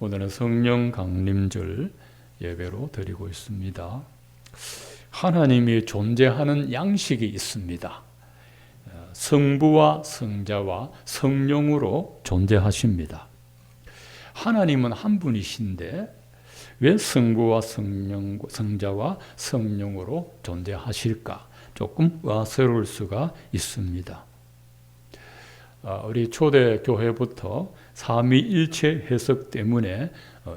오늘은 성령 강림절 예배로 드리고 있습니다. 하나님이 존재하는 양식이 있습니다. 성부와 성자와 성령으로 존재하십니다. 하나님은 한 분이신데 왜 성부와 성자와 성령으로 존재하실까? 조금 의아스러울 수가 있습니다. 우리 초대교회부터 삼위일체 해석 때문에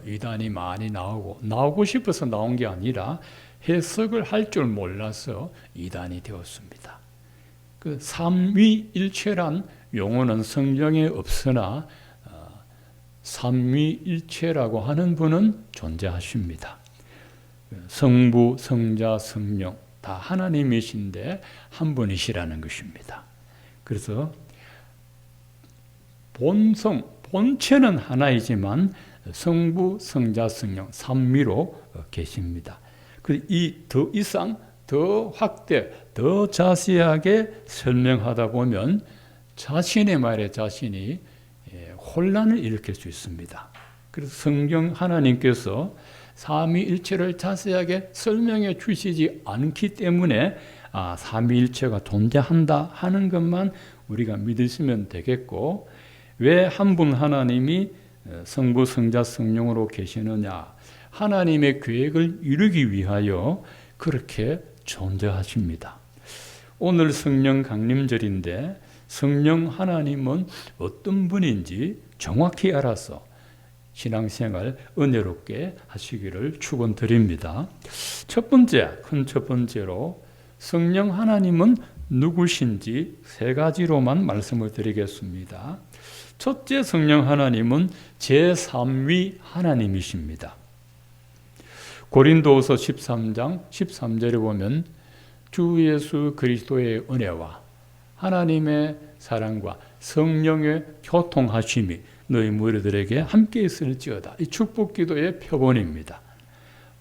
이단이 많이 나오고 싶어서 나온 게 아니라 해석을 할 줄 몰라서 이단이 되었습니다. 그 삼위일체란 용어는 성경에 없으나 삼위일체라고 하는 분은 존재하십니다. 성부, 성자, 성령 다 하나님이신데 한 분이시라는 것입니다. 그래서 본체는 하나이지만 성부, 성자, 성령 삼위로 계십니다. 이 더 이상 더 확대, 더 자세하게 설명하다 보면 자신의 말에 자신이 혼란을 일으킬 수 있습니다. 그래서 성경 하나님께서 삼위일체를 자세하게 설명해 주시지 않기 때문에 삼위일체가 존재한다 하는 것만 우리가 믿으시면 되겠고, 왜 한 분 하나님이 성부, 성자, 성령으로 계시느냐? 하나님의 계획을 이루기 위하여 그렇게 존재하십니다. 오늘 성령 강림절인데 성령 하나님은 어떤 분인지 정확히 알아서 신앙생활 은혜롭게 하시기를 축원드립니다. 첫 번째로 성령 하나님은 누구신지 세 가지로만 말씀을 드리겠습니다. 첫째, 성령 하나님은 제3위 하나님이십니다. 고린도후서 13장 13절에 보면 주 예수 그리스도의 은혜와 하나님의 사랑과 성령의 교통하심이 너희 무리들에게 함께 있을지어다. 이 축복기도의 표본입니다.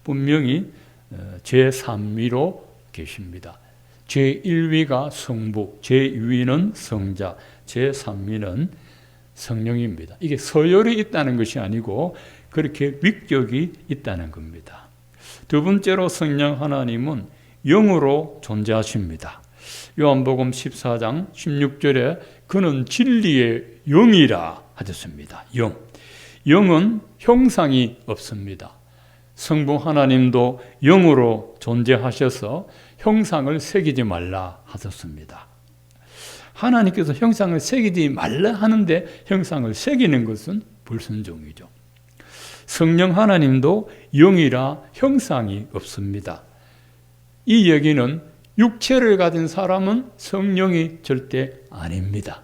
분명히 제3위로 계십니다. 제1위가 성부, 제2위는 성자, 제3위는 성령입니다. 이게 서열이 있다는 것이 아니고 그렇게 위격이 있다는 겁니다. 두 번째로 성령 하나님은 영으로 존재하십니다. 요한복음 14장 16절에 그는 진리의 영이라 하셨습니다. 영은 형상이 없습니다. 성부 하나님도 영으로 존재하셔서 형상을 새기지 말라 하셨습니다. 하나님께서 형상을 새기지 말라 하는데 형상을 새기는 것은 불순종이죠. 성령 하나님도 영이라 형상이 없습니다. 이 얘기는 육체를 가진 사람은 성령이 절대 아닙니다.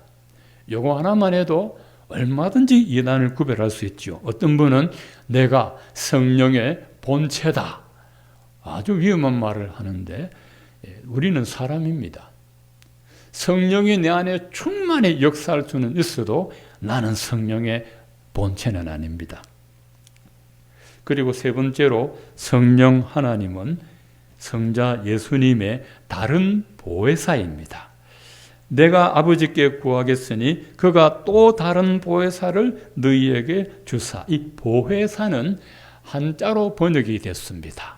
요거 하나만 해도 얼마든지 이단을 구별할 수 있죠. 어떤 분은 내가 성령의 본체다. 아주 위험한 말을 하는데 우리는 사람입니다. 성령이 내 안에 충만히 역사할 수는 있어도 나는 성령의 본체는 아닙니다. 그리고 세 번째로 성령 하나님은 성자 예수님의 다른 보혜사입니다. 내가 아버지께 구하겠으니 그가 또 다른 보혜사를 너희에게 주사. 이 보혜사는 한자로 번역이 됐습니다.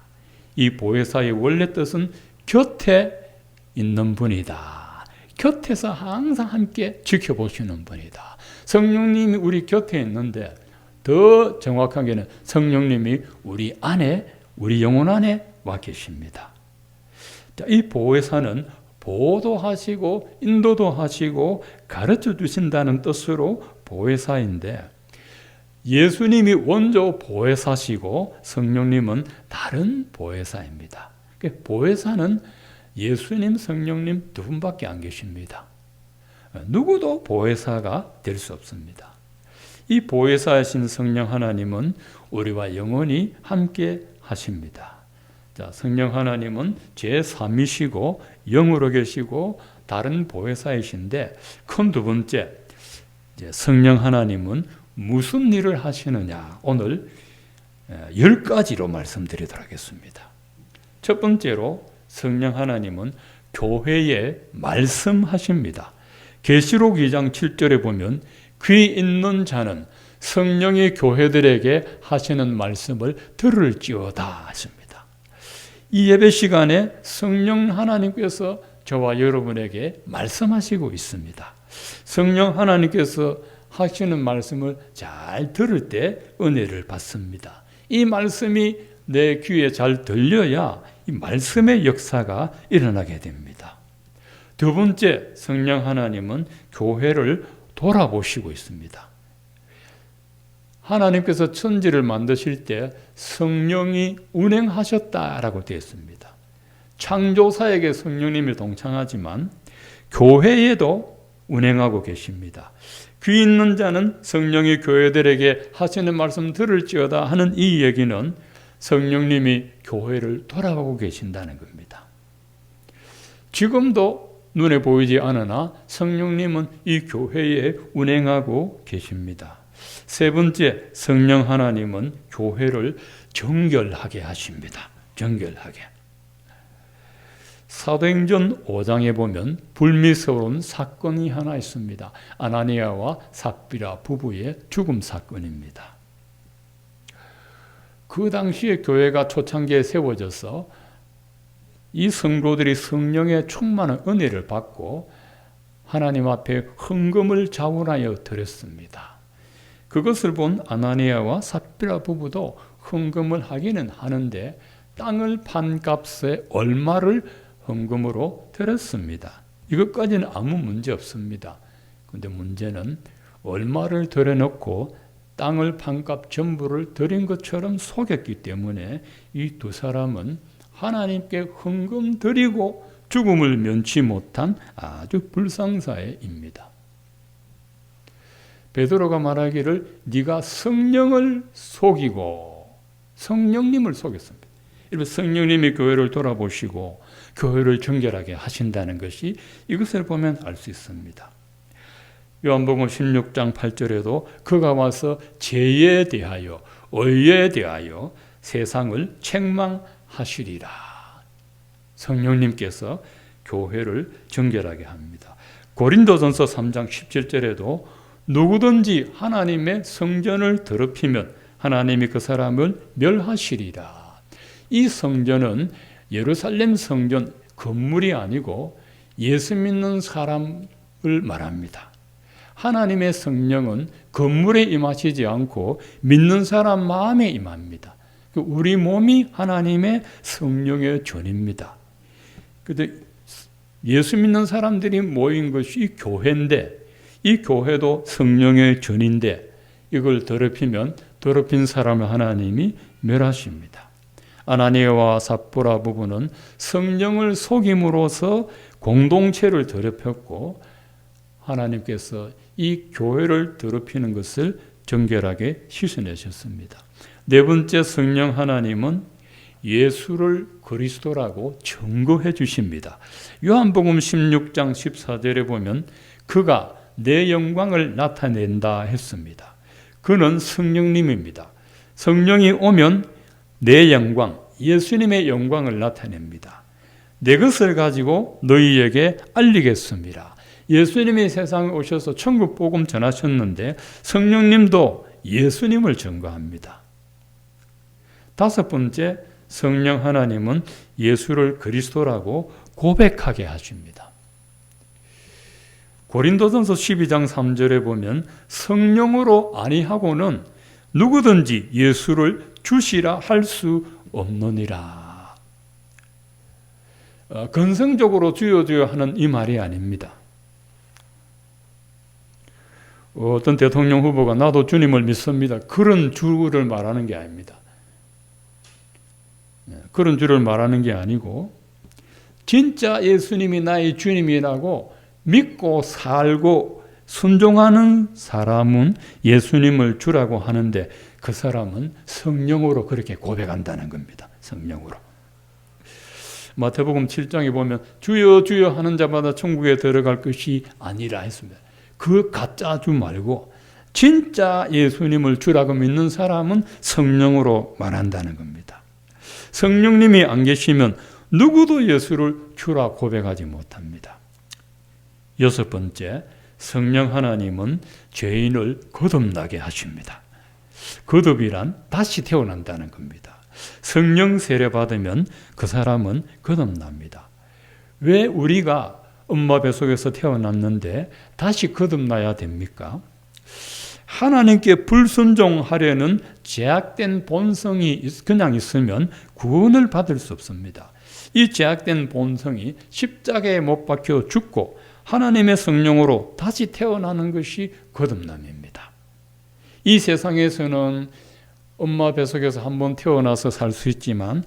이 보혜사의 원래 뜻은 곁에 있는 분이다. 곁에서 항상 함께 지켜보시는 분이다. 성령님이 우리 곁에 있는데 더 정확하게는 성령님이 우리 안에, 우리 영혼 안에 와 계십니다. 이 보혜사는 보호도 하시고 인도도 하시고 가르쳐 주신다는 뜻으로 보혜사인데, 예수님이 원조 보혜사시고 성령님은 다른 보혜사입니다. 보혜사는 예수님, 성령님 두 분밖에 안 계십니다. 누구도 보혜사가 될 수 없습니다. 이 보혜사이신 성령 하나님은 우리와 영원히 함께 하십니다. 자, 성령 하나님은 제3이시고 영으로 계시고 다른 보혜사이신데, 큰 두 번째, 성령 하나님은 무슨 일을 하시느냐, 오늘 10가지로 말씀드리도록 하겠습니다. 첫 번째로 성령 하나님은 교회에 말씀하십니다. 계시록 2장 7절에 보면 귀 있는 자는 성령이 교회들에게 하시는 말씀을 들을지어다 했습니다. 이 예배 시간에 성령 하나님께서 저와 여러분에게 말씀하시고 있습니다. 성령 하나님께서 하시는 말씀을 잘 들을 때 은혜를 받습니다. 이 말씀이 내 귀에 잘 들려야 이 말씀의 역사가 일어나게 됩니다. 두 번째, 성령 하나님은 교회를 돌아보시고 있습니다. 하나님께서 천지를 만드실 때 성령이 운행하셨다라고 되어 있습니다. 창조사에게 성령님이 동참하지만 교회에도 운행하고 계십니다. 귀 있는 자는 성령이 교회들에게 하시는 말씀 들을지어다 하는 이 얘기는 성령님이 교회를 돌아보고 계신다는 겁니다. 지금도 눈에 보이지 않으나 성령님은 이 교회에 운행하고 계십니다. 세 번째, 성령 하나님은 교회를 정결하게 하십니다. 정결하게. 사도행전 5장에 보면 불미스러운 사건이 하나 있습니다. 아나니아와 삽비라 부부의 죽음 사건입니다. 그 당시에 교회가 초창기에 세워져서 이 성도들이 성령의 충만한 은혜를 받고 하나님 앞에 헌금을 자원하여 드렸습니다. 그것을 본 아나니아와 삽비라 부부도 헌금을 하기는 하는데 땅을 판 값에 얼마를 헌금으로 드렸습니다. 이것까지는 아무 문제 없습니다. 그런데 문제는 얼마를 들여놓고 땅을 판 값 전부를 드린 것처럼 속였기 때문에 이 두 사람은 하나님께 헌금 드리고 죽음을 면치 못한 아주 불상사회입니다. 베드로가 말하기를 네가 성령을 속이고 성령님을 속였습니다. 이렇게 성령님이 교회를 돌아보시고 교회를 정결하게 하신다는 것이 이것을 보면 알 수 있습니다. 요한복음 16장 8절에도 그가 와서 죄에 대하여 의에 대하여 세상을 책망하시리라. 성령님께서 교회를 정결하게 합니다. 고린도전서 3장 17절에도 누구든지 하나님의 성전을 더럽히면 하나님이 그 사람을 멸하시리라. 이 성전은 예루살렘 성전 건물이 아니고 예수 믿는 사람을 말합니다. 하나님의 성령은 건물에 임하시지 않고 믿는 사람 마음에 임합니다. 우리 몸이 하나님의 성령의 전입니다. 그런데 예수 믿는 사람들이 모인 것이 교회인데 이 교회도 성령의 전인데 이걸 더럽히면 더럽힌 사람을 하나님이 멸하십니다. 아나니아와 삽비라 부부는 성령을 속임으로써 공동체를 더럽혔고 하나님께서 이 교회를 더럽히는 것을 정결하게 씻어내셨습니다. 네 번째, 성령 하나님은 예수를 그리스도라고 증거해 주십니다. 요한복음 16장 14절에 보면 그가 내 영광을 나타낸다 했습니다. 그는 성령님입니다. 성령이 오면 내 영광, 예수님의 영광을 나타냅니다. 내 것을 가지고 너희에게 알리겠습니다. 예수님이 세상에 오셔서 천국 복음 전하셨는데 성령님도 예수님을 증거합니다. 다섯 번째, 성령 하나님은 예수를 그리스도라고 고백하게 하십니다. 고린도전서 12장 3절에 보면 성령으로 아니하고는 누구든지 예수를 주시라 할 수 없느니라. 건성적으로 주여 주여 하는 이 말이 아닙니다. 어떤 대통령 후보가 나도 주님을 믿습니다. 그런 주를 말하는 게 아닙니다. 그런 주를 말하는 게 아니고 진짜 예수님이 나의 주님이라고 믿고 살고 순종하는 사람은 예수님을 주라고 하는데 그 사람은 성령으로 그렇게 고백한다는 겁니다. 성령으로. 마태복음 7장에 보면 주여 주여 하는 자마다 천국에 들어갈 것이 아니라 했습니다. 그 가짜 주 말고 진짜 예수님을 주라고 믿는 사람은 성령으로 말한다는 겁니다. 성령님이 안 계시면 누구도 예수를 주라 고백하지 못합니다. 여섯 번째, 성령 하나님은 죄인을 거듭나게 하십니다. 거듭이란 다시 태어난다는 겁니다. 성령 세례 받으면 그 사람은 거듭납니다. 왜 우리가 엄마 뱃속에서 태어났는데 다시 거듭나야 됩니까? 하나님께 불순종하려는 제약된 본성이 그냥 있으면 구원을 받을 수 없습니다. 이 제약된 본성이 십자가에 못 박혀 죽고 하나님의 성령으로 다시 태어나는 것이 거듭남입니다. 이 세상에서는 엄마 뱃속에서 한번 태어나서 살 수 있지만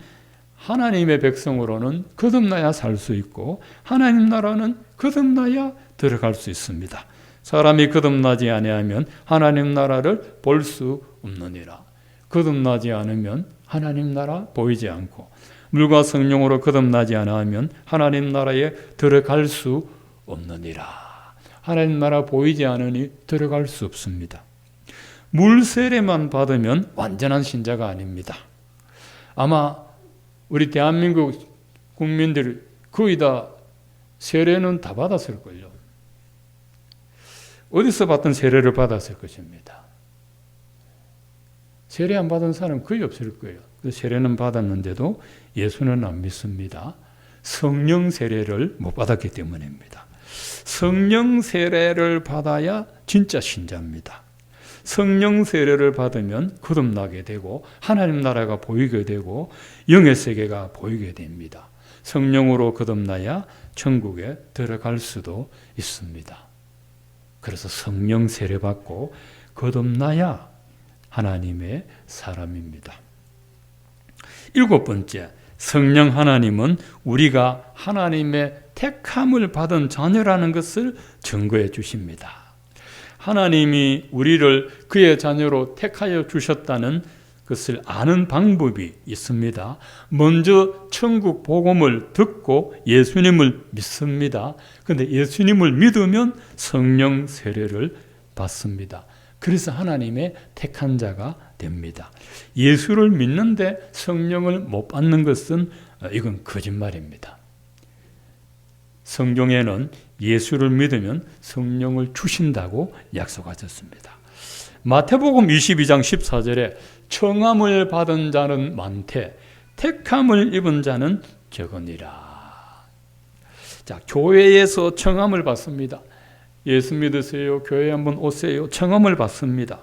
하나님의 백성으로는 거듭나야 살 수 있고 하나님 나라는 거듭나야 들어갈 수 있습니다. 사람이 거듭나지 아니하면 하나님 나라를 볼 수 없느니라. 거듭나지 않으면 하나님 나라 보이지 않고 물과 성령으로 거듭나지 않으면 하나님 나라에 들어갈 수 없느니라. 하나님 나라 보이지 않으니 들어갈 수 없습니다. 물 세례만 받으면 완전한 신자가 아닙니다. 아마 우리 대한민국 국민들이 거의 다 세례는 다 받았을걸요. 어디서 받던 세례를 받았을 것입니다. 세례 안 받은 사람 거의 없을 거예요. 세례는 받았는데도 예수는 안 믿습니다. 성령 세례를 못 받았기 때문입니다. 성령 세례를 받아야 진짜 신자입니다. 성령 세례를 받으면 거듭나게 되고 하나님 나라가 보이게 되고 영의 세계가 보이게 됩니다. 성령으로 거듭나야 천국에 들어갈 수도 있습니다. 그래서 성령 세례 받고 거듭나야 하나님의 사람입니다. 7번째, 성령 하나님은 우리가 하나님의 택함을 받은 자녀라는 것을 증거해 주십니다. 하나님이 우리를 그의 자녀로 택하여 주셨다는 것을 아는 방법이 있습니다. 먼저 천국 복음을 듣고 예수님을 믿습니다. 그런데 예수님을 믿으면 성령 세례를 받습니다. 그래서 하나님의 택한 자가 됩니다. 예수를 믿는데 성령을 못 받는 것은 이건 거짓말입니다. 성경에는 예수를 믿으면 성령을 주신다고 약속하셨습니다. 마태복음 22장 14절에 청함을 받은 자는 많되 택함을 입은 자는 적으니라. 자, 교회에서 청함을 받습니다. 예수 믿으세요. 교회 한번 오세요. 청함을 받습니다.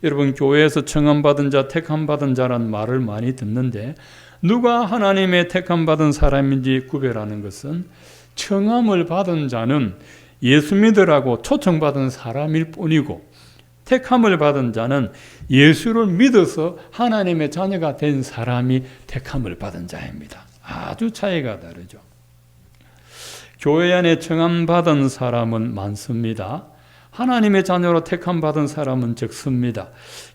여러분, 교회에서 청함 받은 자, 택함 받은 자라는 말을 많이 듣는데 누가 하나님의 택함 받은 사람인지 구별하는 것은 청함을 받은 자는 예수 믿으라고 초청받은 사람일 뿐이고 택함을 받은 자는 예수를 믿어서 하나님의 자녀가 된 사람이 택함을 받은 자입니다. 아주 차이가 다르죠. 교회 안에 청함 받은 사람은 많습니다. 하나님의 자녀로 택함 받은 사람은 적습니다.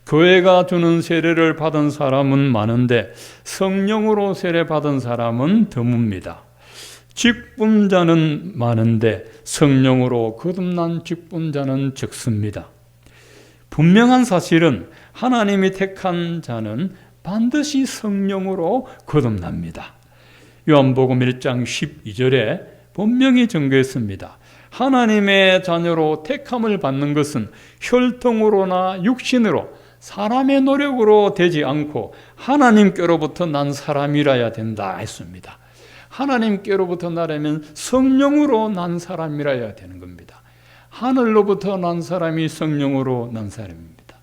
교회가 주는 세례를 받은 사람은 많은데 성령으로 세례 받은 사람은 드뭅니다. 직분자는 많은데 성령으로 거듭난 직분자는 적습니다. 분명한 사실은 하나님이 택한 자는 반드시 성령으로 거듭납니다. 요한복음 1장 12절에 분명히 증거했습니다. 하나님의 자녀로 택함을 받는 것은 혈통으로나 육신으로 사람의 노력으로 되지 않고 하나님께로부터 난 사람이라야 된다 했습니다. 하나님께로부터 나려면 성령으로 난 사람이라야 되는 겁니다. 하늘로부터 난 사람이 성령으로 난 사람입니다.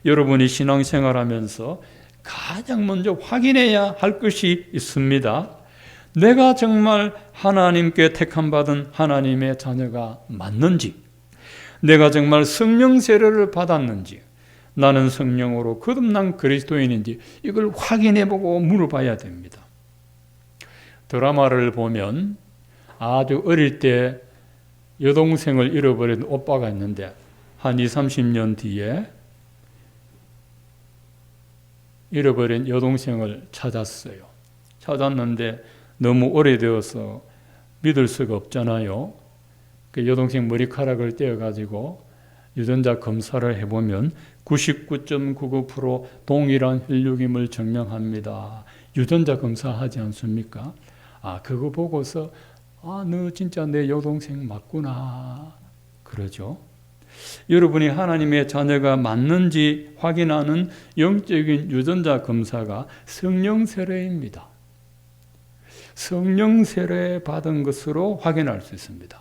여러분이 신앙생활하면서 가장 먼저 확인해야 할 것이 있습니다. 내가 정말 하나님께 택함받은 하나님의 자녀가 맞는지, 내가 정말 성령 세례를 받았는지, 나는 성령으로 거듭난 그리스도인인지 이걸 확인해보고 물어봐야 됩니다. 드라마를 보면 아주 어릴 때 여동생을 잃어버린 오빠가 있는데 한 20, 30년 뒤에 잃어버린 여동생을 찾았어요. 찾았는데 너무 오래되어서 믿을 수가 없잖아요. 그 여동생 머리카락을 떼어가지고 유전자 검사를 해보면 99.99% 동일한 혈육임을 증명합니다. 유전자 검사하지 않습니까? 그거 보고서 너 진짜 내 여동생 맞구나. 그러죠. 여러분이 하나님의 자녀가 맞는지 확인하는 영적인 유전자 검사가 성령 세례입니다. 성령 세례 받은 것으로 확인할 수 있습니다.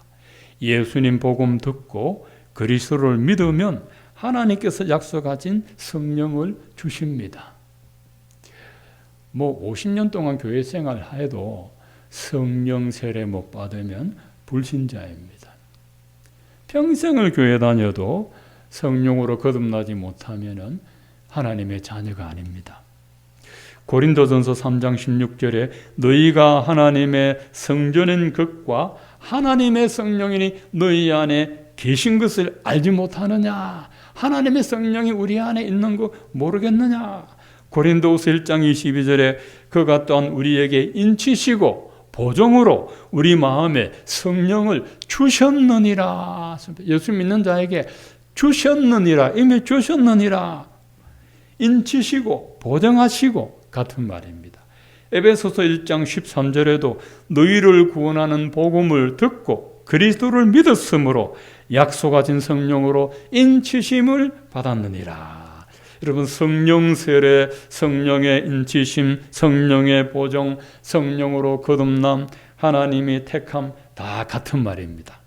예수님 복음 듣고 그리스도를 믿으면 하나님께서 약속하신 성령을 주십니다. 50년 동안 교회 생활해도 성령 세례 못 받으면 불신자입니다. 평생을 교회 다녀도 성령으로 거듭나지 못하면 하나님의 자녀가 아닙니다. 고린도전서 3장 16절에 너희가 하나님의 성전인 것과 하나님의 성령이니 너희 안에 계신 것을 알지 못하느냐? 하나님의 성령이 우리 안에 있는 거 모르겠느냐? 고린도후서 1장 22절에 그가 또한 우리에게 인치시고 보정으로 우리 마음에 성령을 주셨느니라. 예수 믿는 자에게 주셨느니라. 이미 주셨느니라. 인치시고 보정하시고 같은 말입니다. 에베소서 1장 13절에도 너희를 구원하는 복음을 듣고 그리스도를 믿었으므로 약속하신 성령으로 인치심을 받았느니라. 여러분, 성령 세례, 성령의 인치심, 성령의 보정, 성령으로 거듭남, 하나님이 택함 다 같은 말입니다.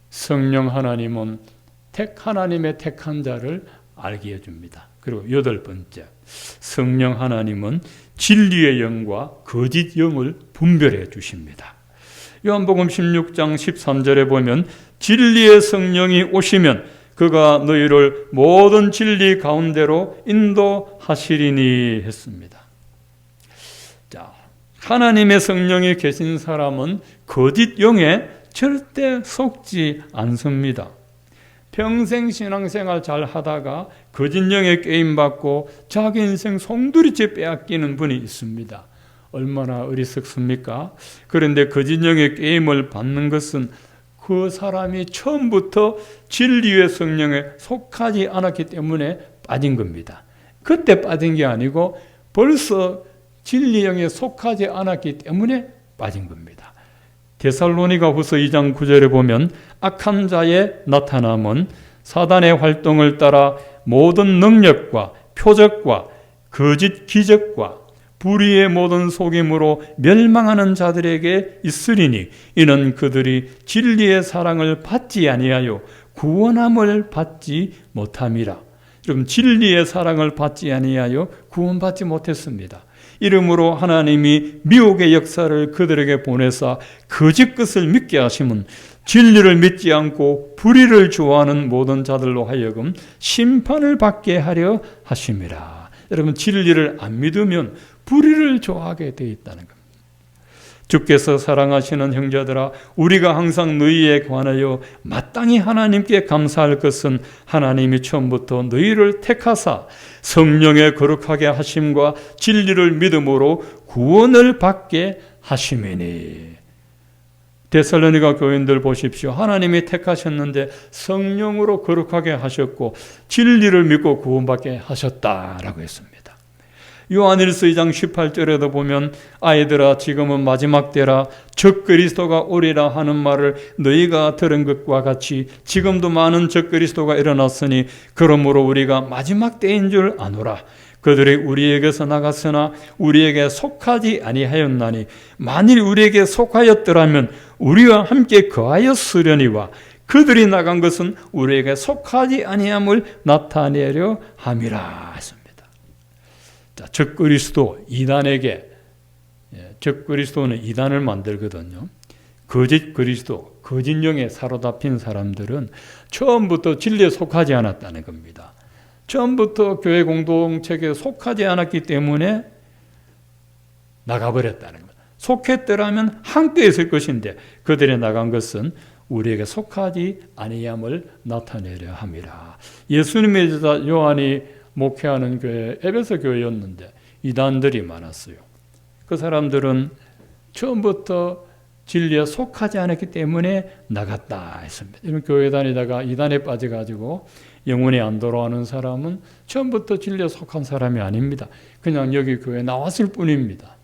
성령 하나님은 하나님의 택한 자를 알게 해줍니다. 그리고 8번째, 성령 하나님은 진리의 영과 거짓 영을 분별해 주십니다. 요한복음 16장 13절에 보면 진리의 성령이 오시면 그가 너희를 모든 진리 가운데로 인도하시리니 했습니다. 자, 하나님의 성령이 계신 사람은 거짓 영에 절대 속지 않습니다. 평생 신앙생활 잘 하다가 거짓 영에 게임받고 자기 인생 송두리째 빼앗기는 분이 있습니다. 얼마나 어리석습니까? 그런데 거짓 영의 게임을 받는 것은 그 사람이 처음부터 진리의 성령에 속하지 않았기 때문에 빠진 겁니다. 그때 빠진 게 아니고 벌써 진리 영에 속하지 않았기 때문에 빠진 겁니다. 데살로니가 후서 2장 9절에 보면 악한 자의 나타남은 사단의 활동을 따라 모든 능력과 표적과 거짓 기적과 불의의 모든 속임으로 멸망하는 자들에게 있으리니 이는 그들이 진리의 사랑을 받지 아니하여 구원함을 받지 못함이라. 여러분, 진리의 사랑을 받지 아니하여 구원받지 못했습니다. 이러므로 하나님이 미혹의 역사를 그들에게 보내사 거짓 것을 믿게 하심은 진리를 믿지 않고 불의를 좋아하는 모든 자들로 하여금 심판을 받게 하려 하심이라. 여러분, 진리를 안 믿으면 불의를 좋아하게 되어 있다는 겁니다. 주께서 사랑하시는 형제들아, 우리가 항상 너희에 관하여 마땅히 하나님께 감사할 것은 하나님이 처음부터 너희를 택하사 성령의 거룩하게 하심과 진리를 믿음으로 구원을 받게 하심이니. 데살로니가 교인들 보십시오. 하나님이 택하셨는데 성령으로 거룩하게 하셨고 진리를 믿고 구원받게 하셨다라고 했습니다. 요한일서 2장 18절에도 보면 아이들아 지금은 마지막 때라 적그리스도가 오리라 하는 말을 너희가 들은 것과 같이 지금도 많은 적그리스도가 일어났으니 그러므로 우리가 마지막 때인 줄 아노라. 그들이 우리에게서 나갔으나 우리에게 속하지 아니하였나니 만일 우리에게 속하였더라면 우리와 함께 거하였으려니와 그들이 나간 것은 우리에게 속하지 아니함을 나타내려 함이라 했습니다. 적그리스도 이단에게, 적그리스도는 이단을 만들거든요. 거짓 그리스도, 거짓 영에 사로잡힌 사람들은 처음부터 진리에 속하지 않았다는 겁니다. 처음부터 교회 공동체에 속하지 않았기 때문에 나가버렸다는 겁니다. 속했더라면 함께 있을 것인데 그들이 나간 것은 우리에게 속하지 아니함을 나타내려 함이라. 예수님의 제자 요한이 목회하는 교회, 에베소 교회였는데 이단들이 많았어요. 그 사람들은 처음부터 진리에 속하지 않았기 때문에 나갔다 했습니다. 이런 교회 다니다가 이단에 빠져가지고 영혼이 안 돌아오는 사람은 처음부터 진리에 속한 사람이 아닙니다. 그냥 여기 교회에 나왔을 뿐입니다.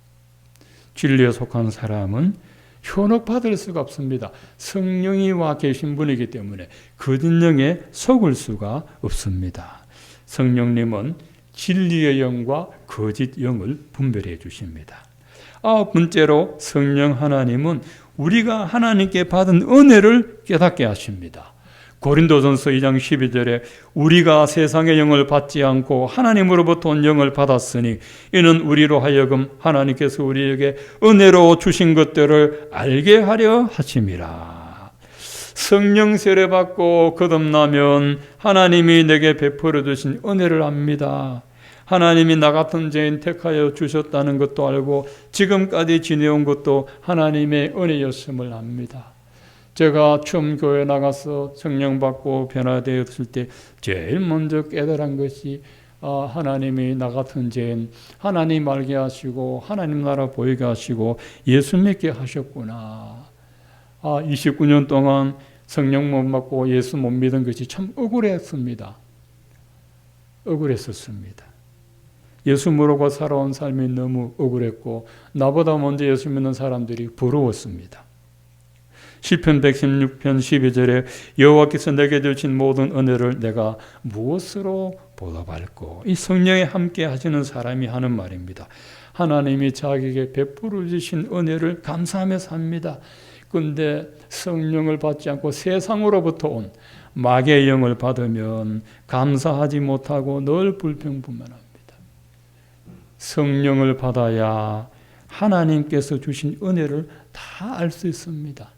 진리에 속한 사람은 현혹받을 수가 없습니다. 성령이 와 계신 분이기 때문에 거짓령에 속을 수가 없습니다. 성령님은 진리의 영과 거짓 영을 분별해 주십니다. 아홉 번째로 성령 하나님은 우리가 하나님께 받은 은혜를 깨닫게 하십니다. 고린도전서 2장 12절에 우리가 세상의 영을 받지 않고 하나님으로부터 온 영을 받았으니 이는 우리로 하여금 하나님께서 우리에게 은혜로 주신 것들을 알게 하려 하심이라. 성령 세례받고 거듭나면 하나님이 내게 베풀어 주신 은혜를 압니다. 하나님이 나 같은 죄인 택하여 주셨다는 것도 알고 지금까지 지내온 것도 하나님의 은혜였음을 압니다. 제가 처음 교회 나가서 성령 받고 변화되었을 때 제일 먼저 깨달은 것이 하나님이 나 같은 죄인 하나님 알게 하시고 하나님 나라 보이게 하시고 예수 믿게 하셨구나. 29년 동안 성령 못 받고 예수 못 믿은 것이 참 억울했습니다. 억울했었습니다. 예수 모르고 살아온 삶이 너무 억울했고 나보다 먼저 예수 믿는 사람들이 부러웠습니다. 시편 116편 12절에 여호와께서 내게 주신 모든 은혜를 내가 무엇으로 보답할꼬. 이 성령에 함께 하시는 사람이 하는 말입니다. 하나님이 자기에게 베풀어 주신 은혜를 감사하며 삽니다. 그런데 성령을 받지 않고 세상으로부터 온 마귀의 영을 받으면 감사하지 못하고 늘 불평불만합니다. 성령을 받아야 하나님께서 주신 은혜를 다 알 수 있습니다.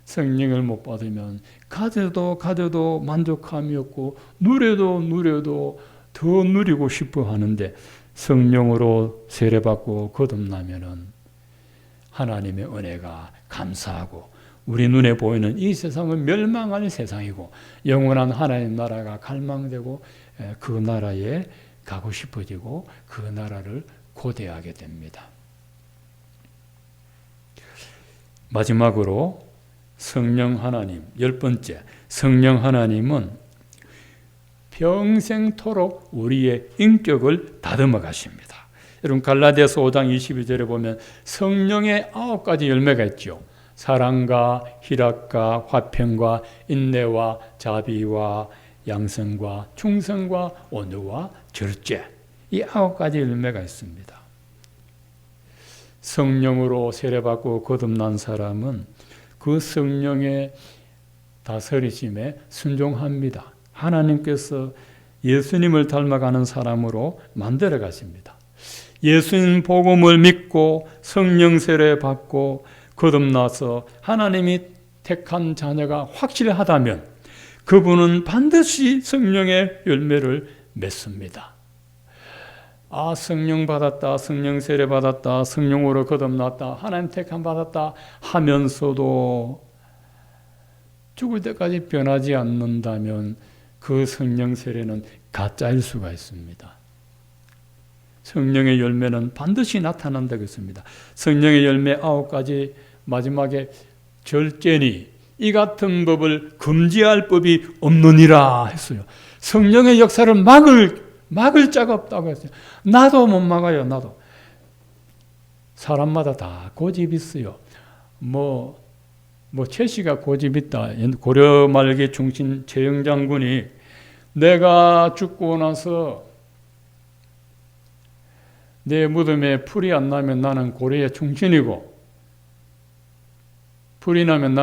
성령을 못 받으면 가져도 만족함이 없고 누려도 더 누리고 싶어 하는데 성령으로 세례받고 거듭나면은 하나님의 은혜가 감사하고 우리 눈에 보이는 이 세상은 멸망할 세상이고 영원한 하나님 나라가 갈망되고 그 나라에 가고 싶어지고 그 나라를 고대하게 됩니다. 마지막으로 성령 하나님, 10번째, 성령 하나님은 평생토록 우리의 인격을 다듬어 가십니다. 여러분 갈라디아서 5장 22절에 보면 성령의 9가지 열매가 있죠. 사랑과 희락과 화평과 인내와 자비와 양성과 충성과 온유와 절제, 이 9가지 열매가 있습니다. 성령으로 세례받고 거듭난 사람은 그 성령의 다스리심에 순종합니다. 하나님께서 예수님을 닮아가는 사람으로 만들어 가십니다. 예수님 복음을 믿고 성령 세례 받고 거듭나서 하나님이 택한 자녀가 확실하다면 그분은 반드시 성령의 열매를 맺습니다. 성령 받았다, 성령 세례 받았다, 성령으로 거듭났다, 하나님 택함 받았다 하면서도 죽을 때까지 변하지 않는다면 그 성령 세례는 가짜일 수가 있습니다. 성령의 열매는 반드시 나타난다고 했습니다. 성령의 열매 9가지 마지막에 절제니 이 같은 법을 금지할 법이 없느니라 했어요. 성령의 역사를 막을 자가 없다고 했어요. 나도 못 막아요. 나도. 사람마다 다 고집이 있어요. 최씨가 고집 있다. 고려 말기 중신 최영 장군이 내가 죽고 나서 내 무덤에 풀이 안 나면 나는 고려의 충신이고 풀이 나면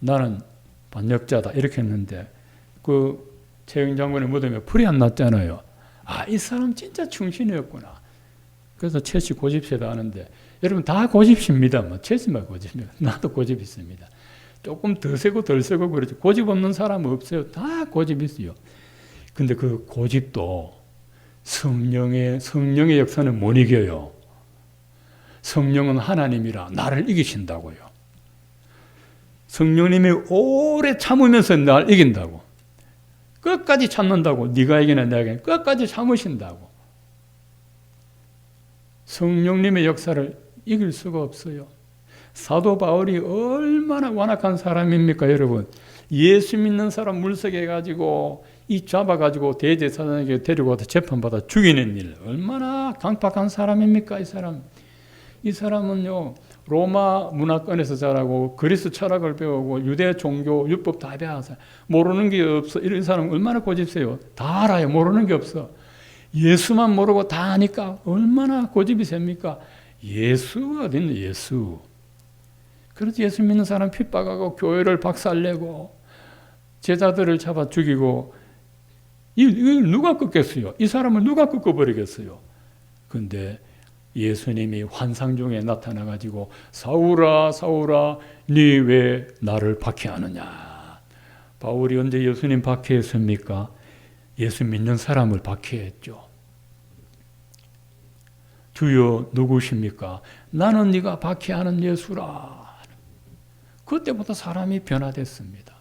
나는 반역자다 이렇게 했는데 그 최영 장군의 무덤에 풀이 안 났잖아요. 이 사람 진짜 충신이었구나. 그래서 최씨 고집세다 하는데 여러분 다 고집입니다. 최씨만 고집입니다. 나도 고집 있습니다. 조금 더 세고 덜 세고 그렇지 고집 없는 사람은 없어요. 다 고집 있어요. 근데 그 고집도 성령의 역사는 못 이겨요. 성령은 하나님이라 나를 이기신다고요. 성령님이 오래 참으면서 날 이긴다고. 끝까지 참는다고. 네가 이기나 내가 이기나 끝까지 참으신다고. 성령님의 역사를 이길 수가 없어요. 사도 바울이 얼마나 완악한 사람입니까 여러분. 예수 믿는 사람 물색해 가지고 이 잡아가지고 대제사장에게 데리고 와서 재판받아 죽이는 일, 얼마나 강팍한 사람입니까? 이 사람은요, 로마 문화권에서 자라고 그리스 철학을 배우고 유대 종교 율법 다 배워서 모르는 게 없어. 이런 사람 얼마나 고집세요. 다 알아요. 모르는 게 없어. 예수만 모르고 다 아니까 얼마나 고집이 셉니까? 예수가 어딨노, 예수. 그래서 예수 믿는 사람 핍박하고 교회를 박살내고 제자들을 잡아 죽이고, 이걸 누가 꺾겠어요? 이 사람을 누가 꺾어버리겠어요? 근데 예수님이 환상 중에 나타나가지고 사울아 사울아 네 왜 나를 박해하느냐. 바울이 언제 예수님 박해했습니까? 예수 믿는 사람을 박해했죠. 주여 누구십니까? 나는 네가 박해하는 예수라. 그때부터 사람이 변화됐습니다.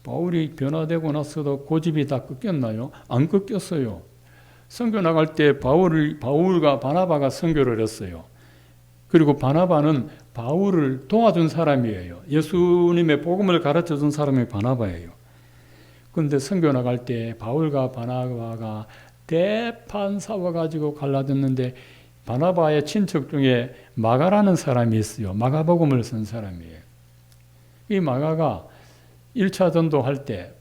바울이 변화되고 나서도 고집이 다 꺾였나요? 안 꺾였어요. 선교 나갈 때 바울과 바나바가 선교를 했어요. 그리고 바나바는 바울을 도와준 사람이에요. 예수님의 복음을 가르쳐준 사람이 바나바예요. 그런데 선교 나갈 때 바울과 바나바가 대판 싸워가지고 갈라졌는데, 바나바의 친척 중에 마가라는 사람이 있어요. 마가복음을 쓴 사람이에요. 이 마가가 1차 전도할 때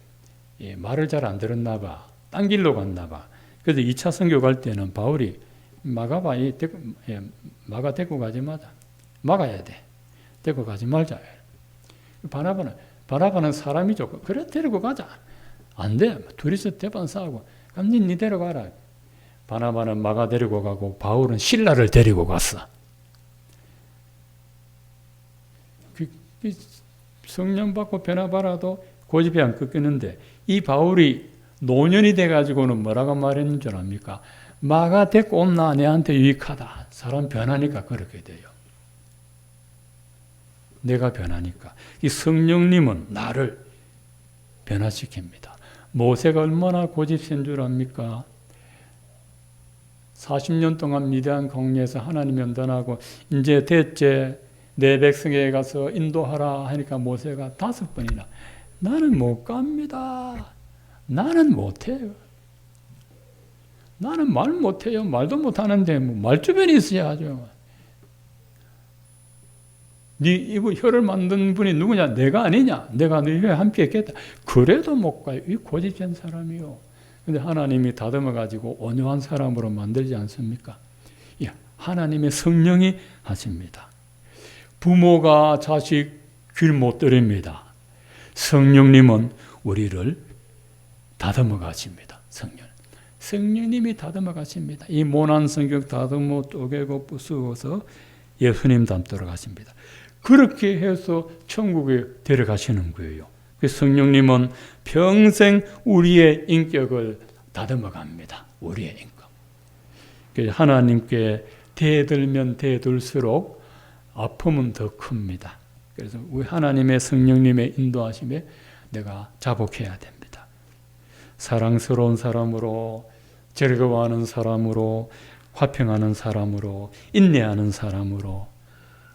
말을 잘 안 들었나 봐. 딴 길로 갔나 봐. 그래서 2차 선교 갈 때는 바울이 마가 데리고 가지 마자. 막아야 돼. 데리고 가지 말자. 바나바는 사람이 좋고, 그래 데리고 가자. 안 돼. 둘이서 대판 싸우고. 그럼 니 데려가라. 바나바는 마가 데리고 가고 바울은 실라를 데리고 갔어. 성령 받고 변화받아도 고집이 안 꺾이는데, 이 바울이 노년이 돼가지고는 뭐라고 말했는 줄 압니까? 마가 데리고 온나 내한테 유익하다. 사람 변하니까 그렇게 돼요. 내가 변하니까. 이 성령님은 나를 변화시킵니다. 모세가 얼마나 고집센 줄 압니까? 40년 동안 미디안 광야에서 하나님 연단하고 이제 됐제 내 백성에게 가서 인도하라 하니까 모세가 5번이나 나는 못 갑니다. 나는 못해요. 나는 말 못해요. 말도 못하는데 뭐 말주변이 있어야죠. 이거 혀를 만든 분이 누구냐? 내가 아니냐? 내가 네 혀에 함께 했겠다. 그래도 못 가요. 이 고집진 사람이요. 근데 하나님이 다듬어가지고 온유한 사람으로 만들지 않습니까? 하나님의 성령이 하십니다. 부모가 자식 귀를 못 들입니다. 성령님은 우리를 다듬어 가십니다. 성령님이 다듬어 가십니다. 이 모난 성격 다듬어 쪼개고 부수어서 예수님 닮도록 하십니다. 그렇게 해서 천국에 데려가시는 거예요. 성령님은 평생 우리의 인격을 다듬어 갑니다. 우리의 인격. 하나님께 대들면 대들수록 아픔은 더 큽니다. 그래서 우리 하나님의 성령님의 인도하심에 내가 자복해야 됩니다. 사랑스러운 사람으로, 즐거워하는 사람으로, 화평하는 사람으로, 인내하는 사람으로,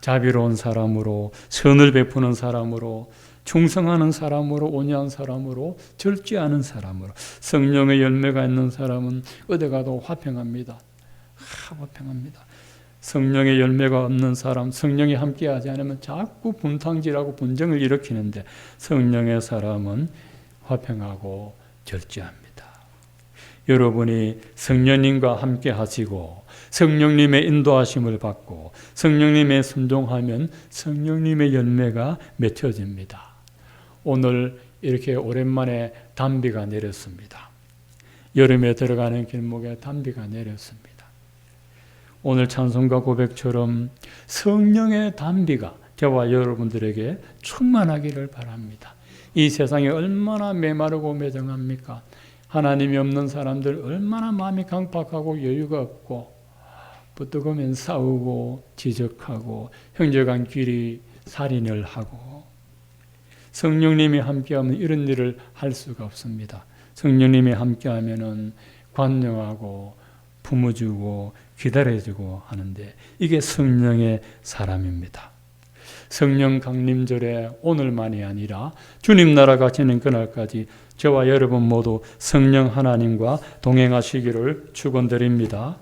자비로운 사람으로, 선을 베푸는 사람으로, 충성하는 사람으로, 온유한 사람으로, 절제하는 사람으로. 성령의 열매가 있는 사람은 어디 가도 화평합니다. 화평합니다. 성령의 열매가 없는 사람, 성령이 함께하지 않으면 자꾸 분탕질하고 분쟁을 일으키는데, 성령의 사람은 화평하고 절제합니다. 여러분이 성령님과 함께 하시고 성령님의 인도하심을 받고 성령님의 순종하면 성령님의 열매가 맺혀집니다. 오늘 이렇게 오랜만에 단비가 내렸습니다. 여름에 들어가는 길목에 단비가 내렸습니다. 오늘 찬송가 고백처럼 성령의 단비가 저와 여러분들에게 충만하기를 바랍니다. 이 세상이 얼마나 메마르고 매정합니까? 하나님이 없는 사람들 얼마나 마음이 강팍하고 여유가 없고 부뚜으면 싸우고 지적하고 형제간끼리 살인을 하고. 성령님이 함께하면 이런 일을 할 수가 없습니다. 성령님이 함께하면은 관용하고 품어주고 기다려주고 하는데, 이게 성령의 사람입니다. 성령 강림절에 오늘만이 아니라 주님 나라가 지는 그날까지 저와 여러분 모두 성령 하나님과 동행하시기를 축원드립니다.